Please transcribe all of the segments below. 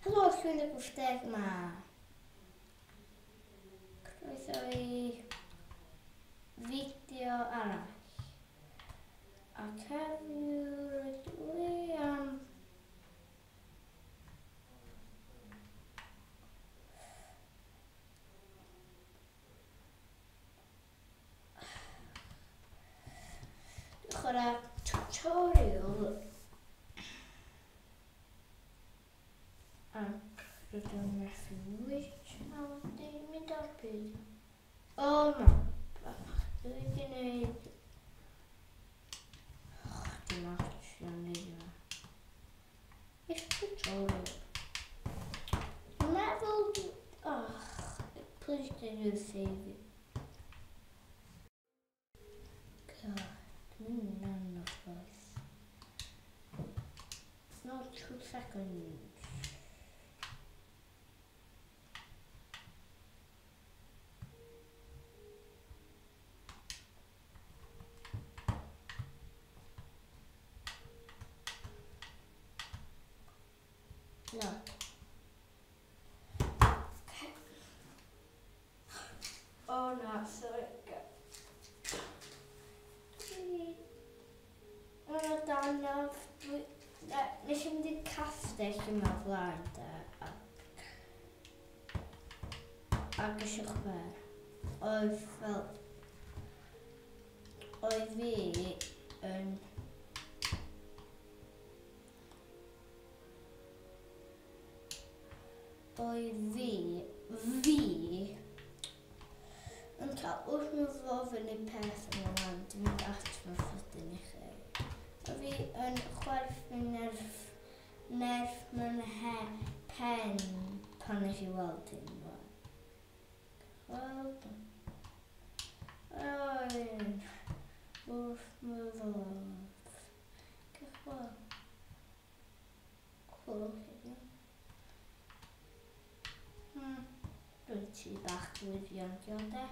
Helo, Llwynog80 yma. Croeso I fideo arall. Ac heddiw dwi am chwarae tiwtorial ac rydyn nhw'n methu which a wedyn mynd ar byd. O na, dwi wedi gwneud dim actually neud yma. It's tutorial. Dwi'n meddwl, please do save it. God, dwi'n mynd anodd boys. No 2 seconds. No. Oh no, sorry. Danodd, nes I mynd i'r castell yma flaen da, ac eisiau chwer. Oedd fel, oedd fi yn yn cael wrth nhw ddofyn I peth yma wan, dim mynd at fy ffydyn I chi. A fi yn chwerthu nerf mewn pen pan nes I weld hyn wan. Weld hyn. Wrth fy ddofn. Gech weld. Cwlwch hyn. Dwi'n ti bach gwirion de.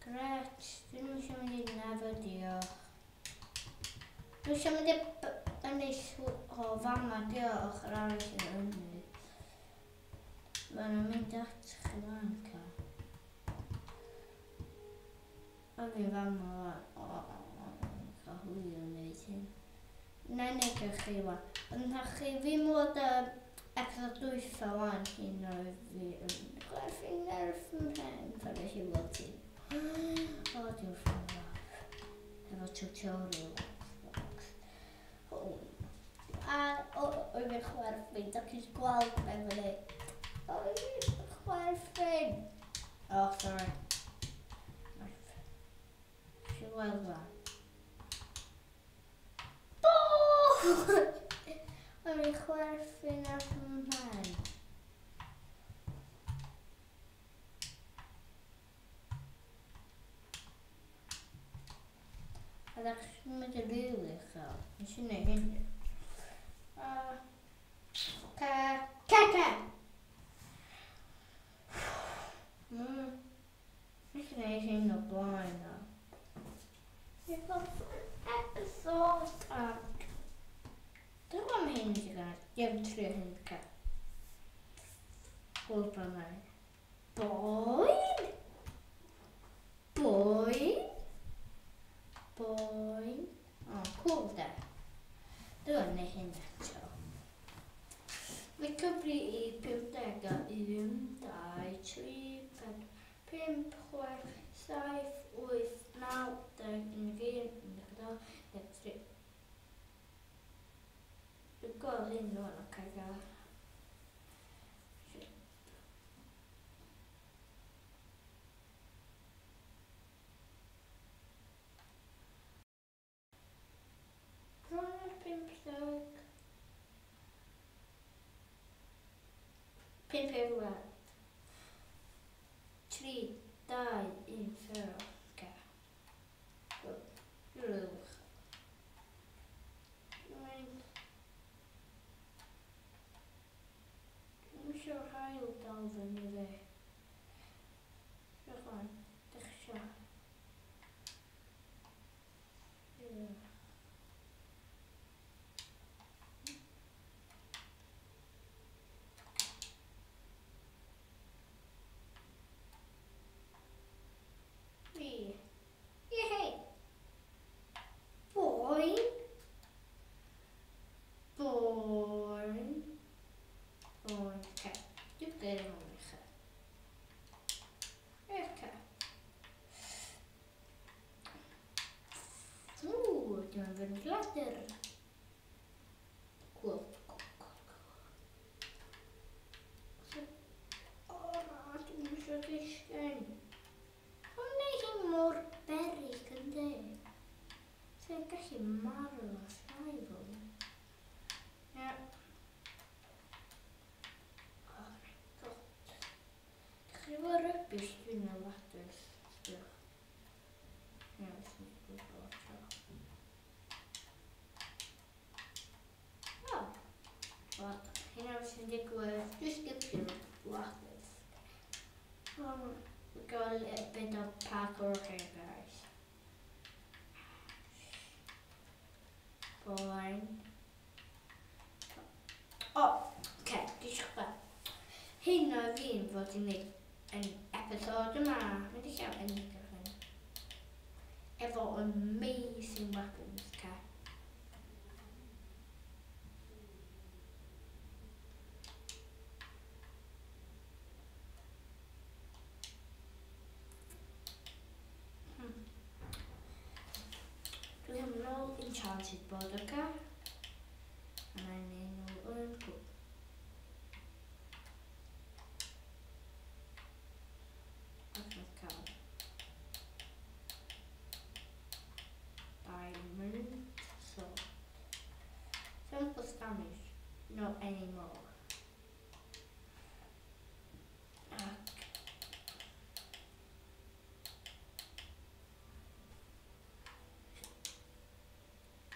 Gret, dwi'n eisiau mynd i'n efo diolch. Dwi'n eisiau mynd i'n fama diolch yr arall yn hynny. Mae'n mynd at chi fan cael. A fi'n fama cael hwylio wneud hyn. Na neud chi wan. Ond chi fi mod episod dwytha wan hyn oedd fi yn chwerthu nerf mhen pan nes I weld hyn. O, diolch yn fawr. Efo tutorial. A oedd fi'n chwerthu, da chi'n gweld be fyny. Oedd fi'n chwerthu. Oh, sorry. Chi'n gweld fan. Oedd fi'n chwerthu nerf mhen. A ddech chi'n mynd i'n rili uchel. Nes I neud hyn. Caca! Nes I neud hyn o blaen o. Fi'n gweld episod ac dwi'n am hyn I gael. Dim trio hyn cael. Gweld pan mai. Boing! Cool de. Dwi'n neud hyn eto. Fe cyfri I 50 I 1, 2, 3, 4, 5, 6, 7, 8, 9, 10, 11, 12, 13. Dwi'n gweld hyn o'n o cael gael. Pump ewer. 3, 2, 1, 0. Okay. Rwch. Dwi'n eisiau hael dal fyny fi. Rwch o'n. Dych eisiau. dwi'n ladus. Sbych. Ie, sy'n gwybod o. O. Wel, hynna sy'n digwydd. Dwi'n sgipio'r ladus. We got a little bit of parkour here, guys. Boring. Oh, okay, hyn o fi'n fod i wneud yn episod yma. Mae'n di llawn yn digwydd. Efo amazing weapons, okay? Dwi am no enchanted board, okay? And I need no uncooked. Diamond sword. 7 plus damage, not anymore.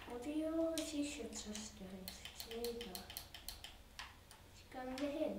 What do you always issue testers? Later. It's going to him.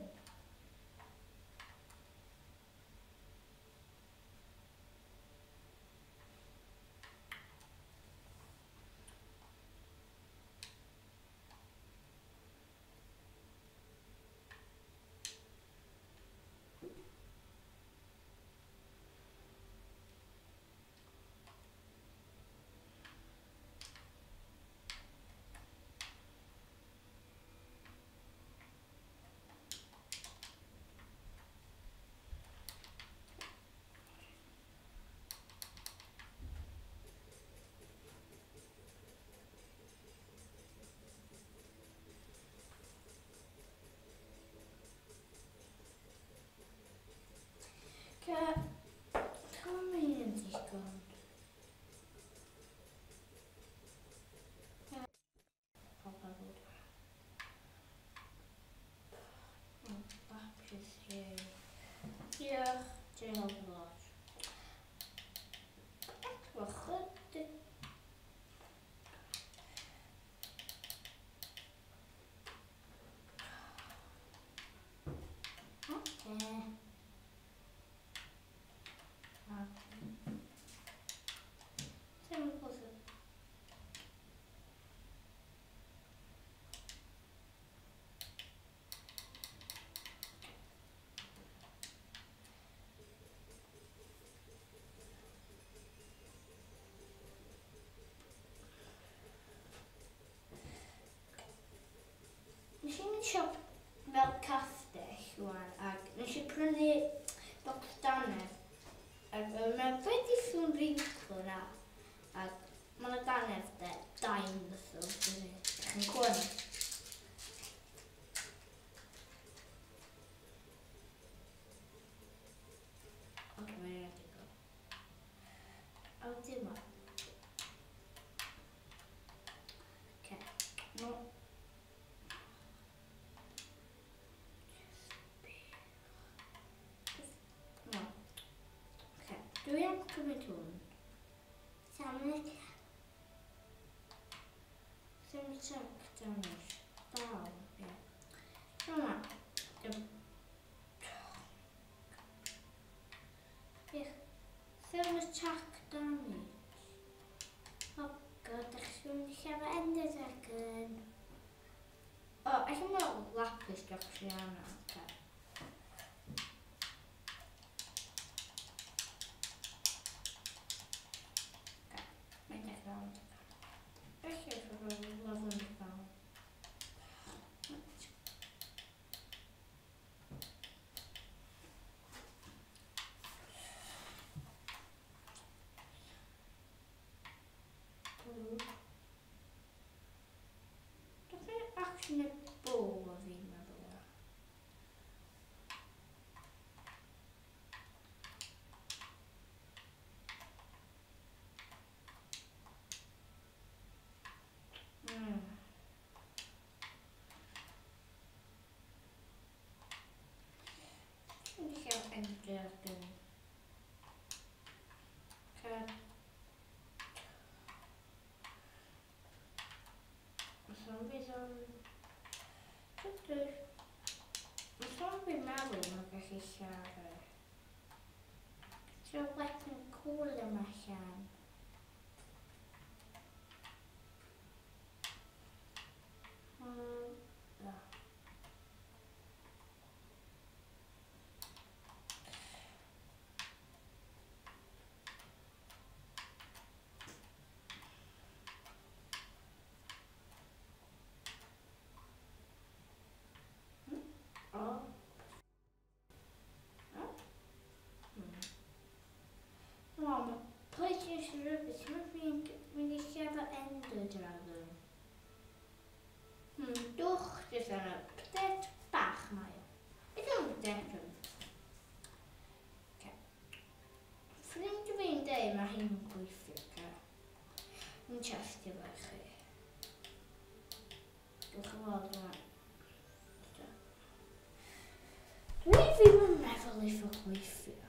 Come in, this gun. Back is here. Yeah, jail lodge. Wat goed. Okay. Nes i'n siop fel castell rwan, ac nes i prynu bocs danedd. Ac mae wedi ffwn wrinkle na, ac mae'n danedd dinosaur, chi'n cwyn. Ok, mae'n rhaid i go. A dim o. Ok, no. Dwi am cymryd hwn. Sandwich. Damage. Down. Yeah. Come on. Attack damage. Oh god, actually have ended again. Oh, I can not lapis actually on that. Actually bow of him, dragon. chi siarad. Ti'n wedyn cwl yma allan. Mama, please use the rubber to make me share the end of the dragon. Doch, dus dan een patat bach maar. Ik doe het dekken. Kijk. Vrienden vind ik maar geen goeie flikker. Een chastje weg. Doe gewoon maar. Wie vind me wel even goeie flikker.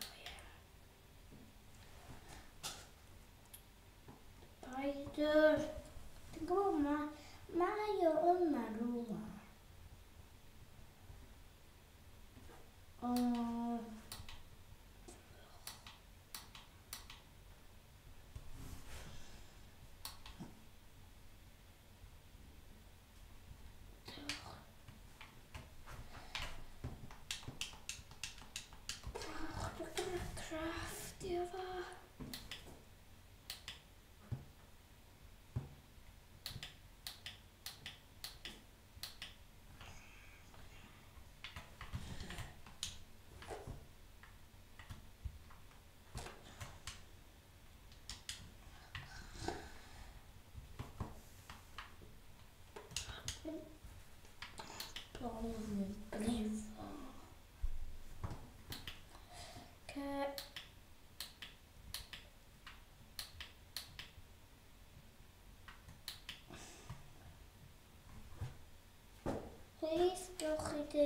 Spider. Denk wel maar. Mario oma rula. Please gewch chi de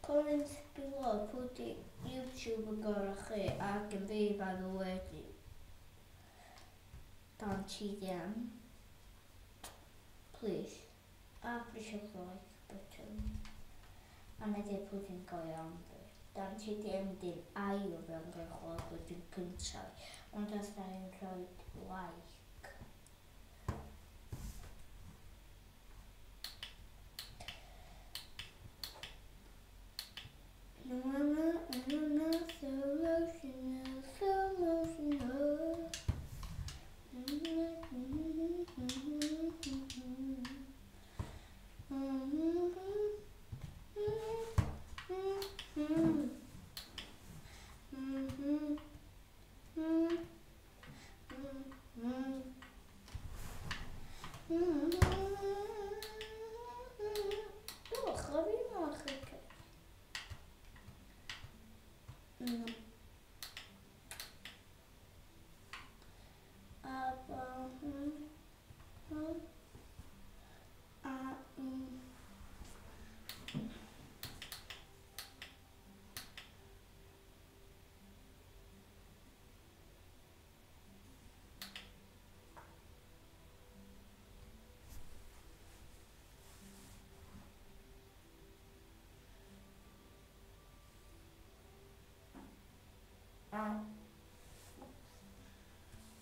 comments below pwy di YouTube yn gorau chi ac yn fi fan o wedi dan chi ddim. Please. A brisio like button. A na di pwy di'n go iawn fi. Dan chi ddim dim ail fewn gyrchol wedyn gyntaf. Ond os da i'n rhoi like. No, slow motion.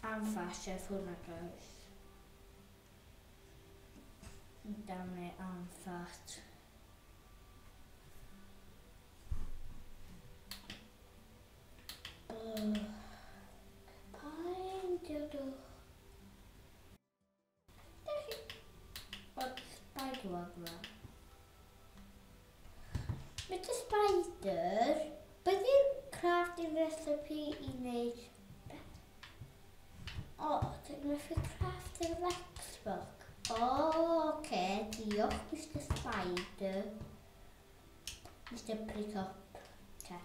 Am fashion hwnna guys. Damn it, I'm fat. What spider was that? With the spider, but you crafting recipe image. Oh, did we craft the Xbox? Oh, okay, diolch, Mr. Spider. Mr. Pick Up. Okay.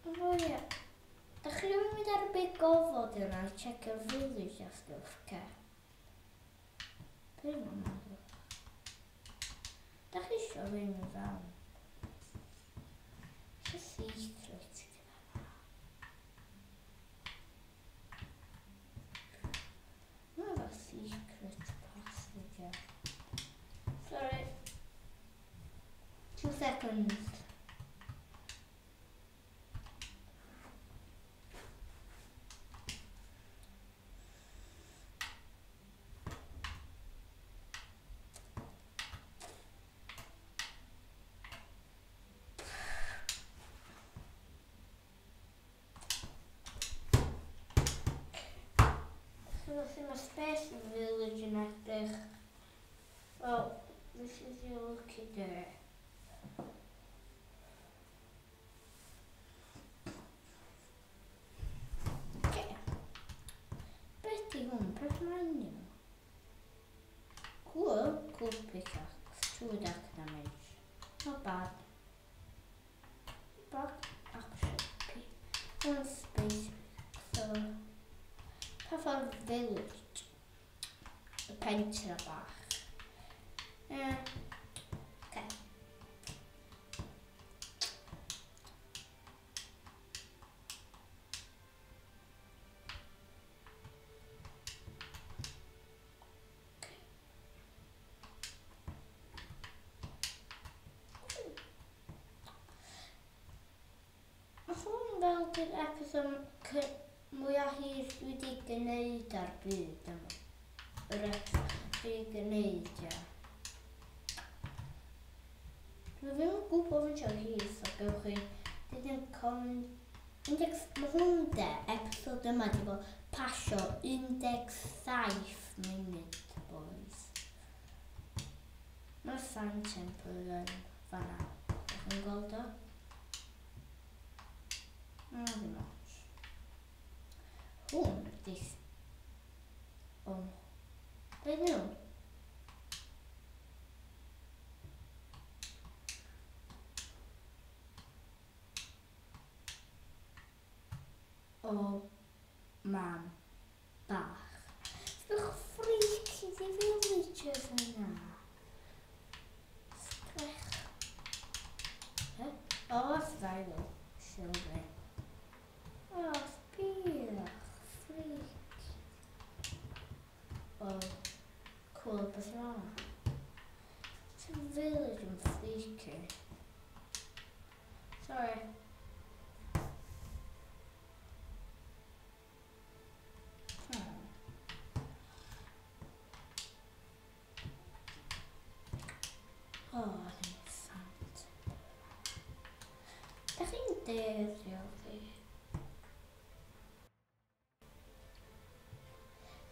Oh yeah. Dach chi'n mynd ar y big gofod yna i check yr village a stuff, okay? Be ma'n meddwl? Dach chi isio fynd yn fewn? It's a secret. Not a secret passage. Sorry. 2 seconds. Nothing a space in village and I think, well, this is your lucky day. Okay. Pretty home, press menu. Cool pickaxe, 2 dark damage. Not bad. But actually, 1 space, so Perfect village. Y pentre bach. Okay. Mae hwn fel dy'r episode mwyaf hir dwi wedi gwneud ar byd yma. Yr episode dwi wedi gwneud, ia. Dwi ddim yn gwybod faint o hir, so gewch chi dydyn mae hwn episode yma wedi bod pasio 17 munud, boys. Mae'r sign temple yn fan'na. Ydych chi'n gweld o? Ddim ots. Hwn ydy... Be nhw? O mam bach. Ydych freaky di villagers yna. Sgrech. O, ysfail. Silver. O, sbïach. Freak. O, cool, beth yma. Sy'n village yn freaky. Sorry. O, ddim sant. Dach chi'n derio fi?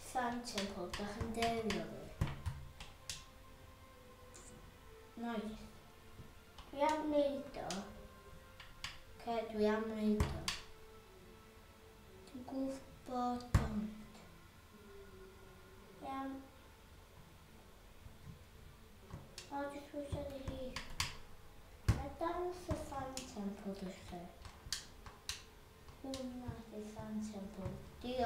Sant temple, dach chi'n derio fi? Nice. Dwi am wneud o. Dwi am wneud o. Dwi'n gwybod ond. Iawn. O, jyst wysio di hi. Mae dangos y fan temple dych chi. Hwna di fan temple. Diolch.